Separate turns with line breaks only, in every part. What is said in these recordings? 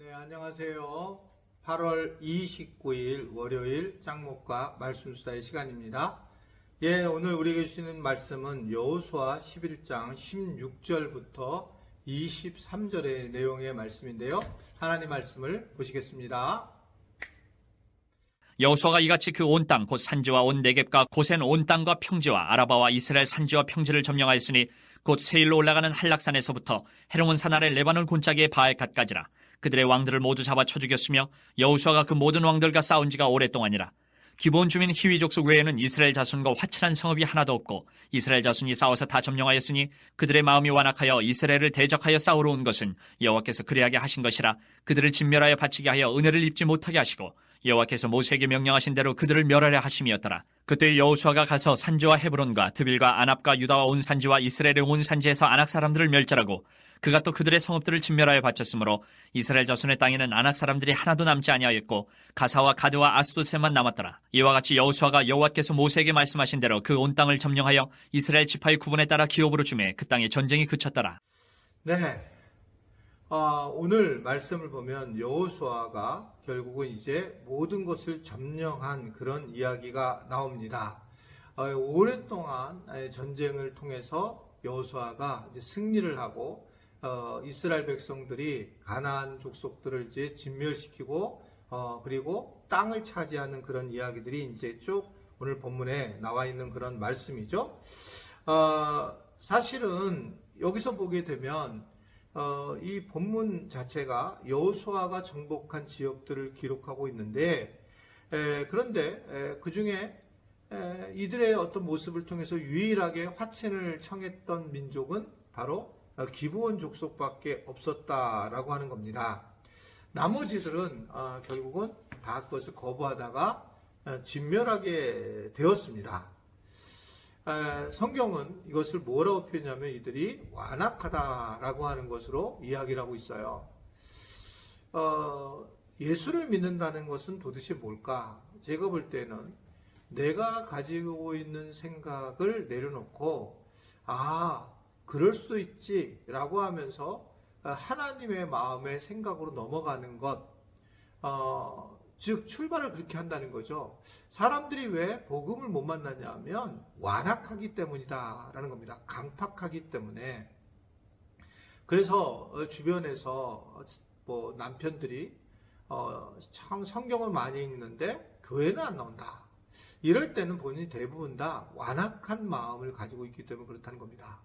네, 안녕하세요. 8월 29일 월요일 짱목과 말씀수다의 시간입니다. 오늘 우리에게 주시는 말씀은 여호수아 11장 16절부터 23절의 내용의 말씀인데요. 하나님 말씀을 보시겠습니다.
여호수아가 이같이 그 온 땅 곧 산지와 온 네겝과 고센 온 땅과 평지와 아라바와 이스라엘 산지와 평지를 점령하였으니 곧 세일로 올라가는 한락산에서부터 헤르몬 산 아래 레바논 골짜기의 바알갓까지라. 그들의 왕들을 모두 잡아 쳐 죽였으며 여호수아가 그 모든 왕들과 싸운 지가 오랫동안이라. 기브온 주민 히위 족속 외에는 이스라엘 자손과 화친한 성읍이 하나도 없고 이스라엘 자손이 싸워서 다 점령하였으니 그들의 마음이 완악하여 이스라엘을 대적하여 싸우러 온 것은 여호와께서 그리하게 하신 것이라. 그들을 진멸하여 바치게 하여 은혜를 입지 못하게 하시고 여호와께서 모세에게 명령하신 대로 그들을 멸하려 하심이었더라. 그때 여호수아가 가서 산지와 헤브론과 드빌과 아납과 유다와 온 산지와 이스라엘의 온 산지에서 아낙 사람들을 멸절하고 그가 또 그들의 성읍들을 진멸하여 바쳤으므로 이스라엘 자손의 땅에는 아낙 사람들이 하나도 남지 아니하였고 가사와 가드와 아스돗에만 남았더라. 이와 같이 여호수아가 여호와께서 모세에게 말씀하신 대로 그 온 땅을 점령하여 이스라엘 지파의 구분에 따라 기업으로 주매 그 땅에 전쟁이 그쳤더라.
네. 오늘 말씀을 보면 여호수아가 결국은 이제 모든 것을 점령한 그런 이야기가 나옵니다. 오랫동안 전쟁을 통해서 여호수아가 이제 승리를 하고 이스라엘 백성들이 가나안 족속들을 이제 진멸시키고 그리고 땅을 차지하는 그런 이야기들이 이제 쭉 오늘 본문에 나와 있는 그런 말씀이죠. 사실은 여기서 보게 되면 이 본문 자체가 여호수아가 정복한 지역들을 기록하고 있는데 그런데 그 중에 이들의 어떤 모습을 통해서 유일하게 화친을 청했던 민족은 바로 기브온 족속밖에 없었다라고 하는 겁니다. 나머지들은 결국은 다 그것을 거부하다가 진멸하게 되었습니다. 성경은 이것을 뭐라고 표현하냐면 이들이 완악하다라고 하는 것으로 이야기를 하고 있어요. 예수를 믿는다는 것은 도대체 뭘까? 제가 볼 때는 내가 가지고 있는 생각을 내려놓고 그럴 수도 있지 라고 하면서 하나님의 마음의 생각으로 넘어가는 것, 즉 출발을 그렇게 한다는 거죠. 사람들이 왜 복음을 못 만나냐 하면 완악하기 때문이다 라는 겁니다. 강팍하기 때문에. 그래서 주변에서 뭐 남편들이 참 성경을 많이 읽는데 교회는 안 나온다, 이럴 때는 본인이 대부분 다 완악한 마음을 가지고 있기 때문에 그렇다는 겁니다.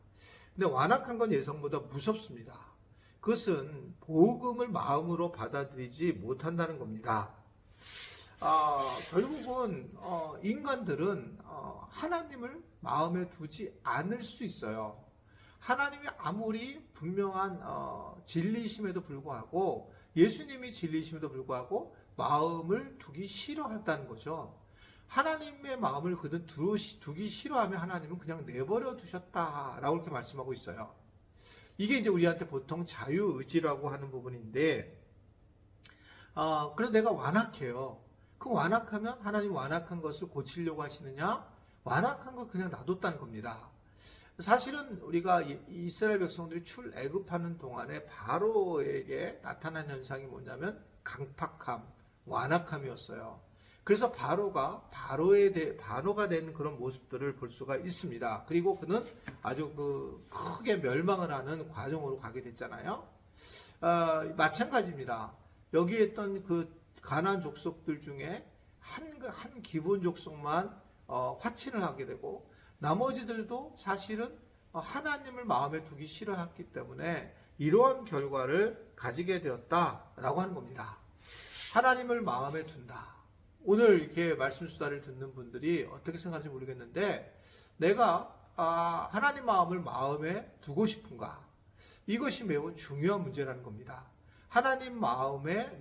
근데 완악한 건 예성보다 무섭습니다. 그것은 복음을 마음으로 받아들이지 못한다는 겁니다. 결국은 인간들은 하나님을 마음에 두지 않을 수 있어요. 하나님이 아무리 분명한 진리심에도 불구하고, 예수님이 진리심에도 불구하고 마음을 두기 싫어한다는 거죠. 하나님의 마음을 그는 두기 싫어하면 하나님은 그냥 내버려 두셨다라고 이렇게 말씀하고 있어요. 이게 이제 우리한테 보통 자유의지라고 하는 부분인데, 그래서 내가 완악해요. 그 완악하면 하나님 완악한 것을 고치려고 하시느냐? 완악한 걸 그냥 놔뒀다는 겁니다. 사실은 우리가 이스라엘 백성들이 출애굽하는 동안에 바로에게 나타난 현상이 뭐냐면 강팍함, 완악함이었어요. 그래서 바로가 된 그런 모습들을 볼 수가 있습니다. 그리고 그는 아주 크게 멸망을 하는 과정으로 가게 됐잖아요. 마찬가지입니다. 여기에 있던 가나안 족속들 중에 한 기본 족속만 화친을 하게 되고, 나머지들도 사실은 하나님을 마음에 두기 싫어했기 때문에 이러한 결과를 가지게 되었다라고 하는 겁니다. 하나님을 마음에 둔다. 오늘 이렇게 말씀 수다를 듣는 분들이 어떻게 생각할지 모르겠는데, 내가 하나님 마음을 마음에 두고 싶은가? 이것이 매우 중요한 문제라는 겁니다.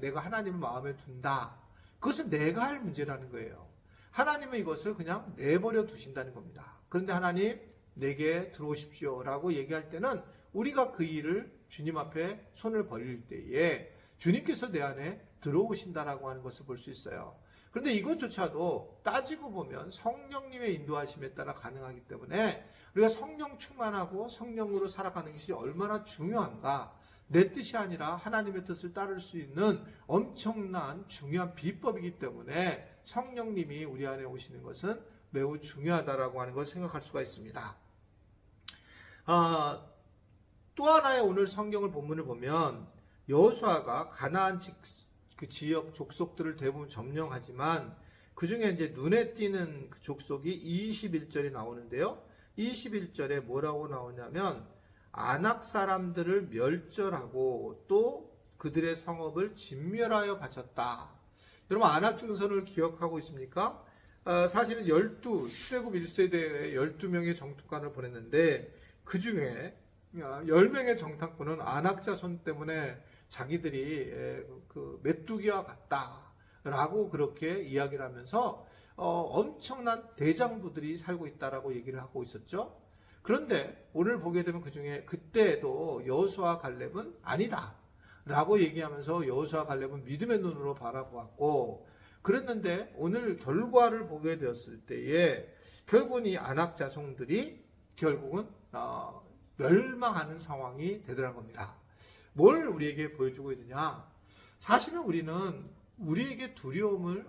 내가 하나님을 마음에 둔다. 그것은 내가 할 문제라는 거예요. 하나님은 이것을 그냥 내버려 두신다는 겁니다. 그런데 하나님, 내게 들어오십시오 라고 얘기할 때는 우리가 그 일을 주님 앞에 손을 벌릴 때에 주님께서 내 안에 들어오신다라고 하는 것을 볼 수 있어요. 그런데 이것조차도 따지고 보면 성령님의 인도하심에 따라 가능하기 때문에 우리가 성령 충만하고 성령으로 살아가는 것이 얼마나 중요한가, 내 뜻이 아니라 하나님의 뜻을 따를 수 있는 엄청난 중요한 비법이기 때문에 성령님이 우리 안에 오시는 것은 매우 중요하다라고 하는 것을 생각할 수가 있습니다. 또 하나의 오늘 성경을 본문을 보면 여호수아가 가나안 그 지역 족속들을 대부분 점령하지만 그 중에 이제 눈에 띄는 그 족속이 21절이 나오는데요. 21절에 뭐라고 나오냐면 아낙 사람들을 멸절하고 또 그들의 성읍을 진멸하여 바쳤다. 여러분 아낙 중선을 기억하고 있습니까? 사실은 출애굽 1세대에 12명의 정탐관을 보냈는데 그 중에 10명의 정탐꾼은 아낙 자손 때문에 자기들이 그 메뚜기와 같다라고 그렇게 이야기를 하면서 엄청난 대장부들이 살고 있다라고 얘기를 하고 있었죠. 그런데 오늘 보게 되면 그 중에 그때도 여호수아 갈렙은 아니다라고 얘기하면서 여호수아 갈렙은 믿음의 눈으로 바라보았고 그랬는데 오늘 결과를 보게 되었을 때에 결국은 이 아낙 자손들이 결국은 멸망하는 상황이 되더라는 겁니다. 뭘 우리에게 보여주고 있느냐? 사실은 우리는 우리에게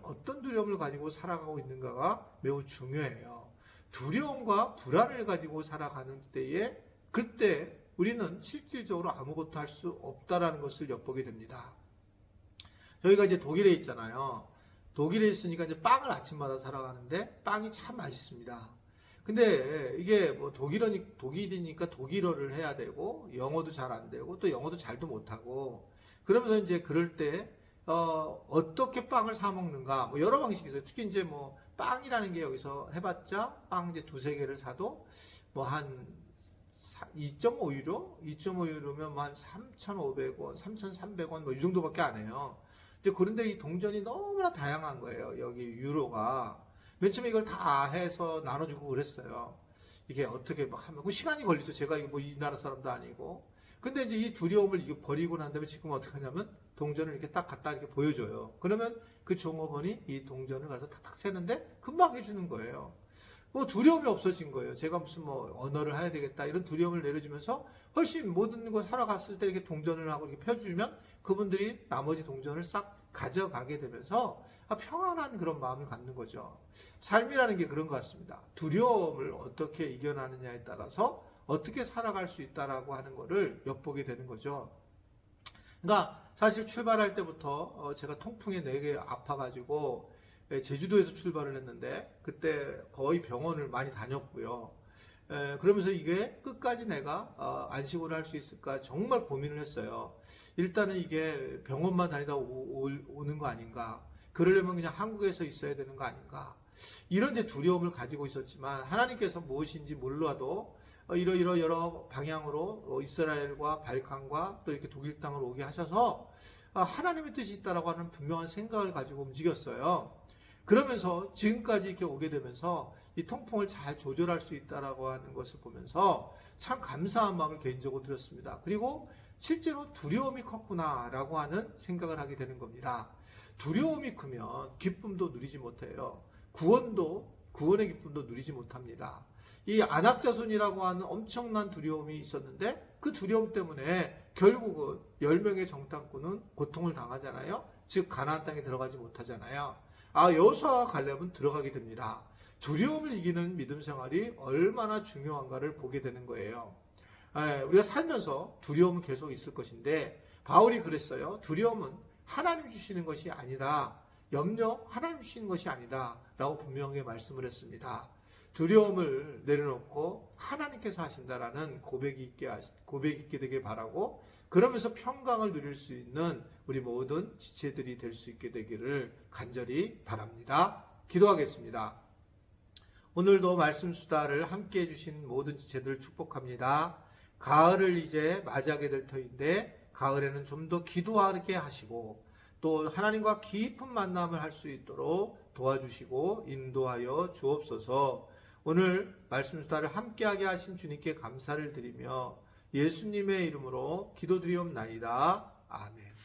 어떤 두려움을 가지고 살아가고 있는가가 매우 중요해요. 두려움과 불안을 가지고 살아가는 때에 그때 우리는 실질적으로 아무것도 할 수 없다라는 것을 엿보게 됩니다. 저희가 이제 독일에 있잖아요. 독일에 있으니까 이제 빵을 아침마다 사러 가는데 빵이 참 맛있습니다. 근데 이게 뭐 독일이니까 독일어를 해야 되고 영어도 잘 안 되고 또 영어도 잘도 못하고 그러면서 이제 그럴 때 어떻게 빵을 사 먹는가 뭐 여러 방식이 있어요. 특히 이제 뭐 빵이라는 게 여기서 해봤자 빵 이제 두세 개를 사도 뭐 한 2.5유로? 2.5유로면 뭐 한 3,500원, 3,300원 뭐 이 정도밖에 안 해요. 그런데 이 동전이 너무나 다양한 거예요. 여기 유로가. 맨 처음에 이걸 다 해서 나눠주고 그랬어요. 이게 어떻게 막 하면, 그 시간이 걸리죠. 제가 이거 뭐 이 나라 사람도 아니고. 근데 이제 이 두려움을 이거 버리고 난 다음에 지금 어떻게 하냐면 동전을 이렇게 딱 갖다 이렇게 보여줘요. 그러면 그 종업원이 이 동전을 가서 탁탁 세는데 금방 해주는 거예요. 뭐 두려움이 없어진 거예요. 제가 무슨 뭐 언어를 해야 되겠다 이런 두려움을 내려주면서 훨씬 모든 걸 사러 갔을 때 이렇게 동전을 하고 이렇게 펴주면 그분들이 나머지 동전을 싹 가져가게 되면서 평안한 그런 마음을 갖는 거죠. 삶이라는 게 그런 것 같습니다. 두려움을 어떻게 이겨나느냐에 따라서 어떻게 살아갈 수 있다라고 하는 거를 엿보게 되는 거죠. 그러니까 사실 출발할 때부터 제가 통풍에 4개 아파가지고 제주도에서 출발을 했는데 그때 거의 병원을 많이 다녔고요. 그러면서 이게 끝까지 내가 안식을 할 수 있을까 정말 고민을 했어요. 일단은 이게 병원만 다니다 오는 거 아닌가. 그러려면 그냥 한국에서 있어야 되는 거 아닌가. 이런 이제 두려움을 가지고 있었지만 하나님께서 무엇인지 몰라도 이러이러 여러 방향으로 이스라엘과 발칸과 또 이렇게 독일 땅으로 오게 하셔서 하나님의 뜻이 있다라고 하는 분명한 생각을 가지고 움직였어요. 그러면서 지금까지 이렇게 오게 되면서 이 통풍을 잘 조절할 수 있다라고 하는 것을 보면서 참 감사한 마음을 개인적으로 들었습니다. 그리고 실제로 두려움이 컸구나라고 하는 생각을 하게 되는 겁니다. 두려움이 크면 기쁨도 누리지 못해요. 구원의 기쁨도 누리지 못합니다. 이 아낙 자손이라고 하는 엄청난 두려움이 있었는데 그 두려움 때문에 결국은 10명의 정탐꾼은 고통을 당하잖아요. 즉 가나안 땅에 들어가지 못하잖아요. 여호수아와 갈렙은 들어가게 됩니다. 두려움을 이기는 믿음 생활이 얼마나 중요한가를 보게 되는 거예요. 우리가 살면서 두려움은 계속 있을 것인데 바울이 그랬어요. 두려움은 하나님 주시는 것이 아니다. 염려 하나님 주시는 것이 아니다. 라고 분명하게 말씀을 했습니다. 두려움을 내려놓고 하나님께서 하신다라는 고백이 있게 되길 바라고 그러면서 평강을 누릴 수 있는 우리 모든 지체들이 될 수 있게 되기를 간절히 바랍니다. 기도하겠습니다. 오늘도 말씀 수다를 함께 해주신 모든 지체들 축복합니다. 가을을 이제 맞이하게 될 터인데 가을에는 좀 더 기도하게 하시고 또 하나님과 깊은 만남을 할 수 있도록 도와주시고 인도하여 주옵소서. 오늘 말씀 수다를 함께하게 하신 주님께 감사를 드리며 예수님의 이름으로 기도드리옵나이다. 아멘.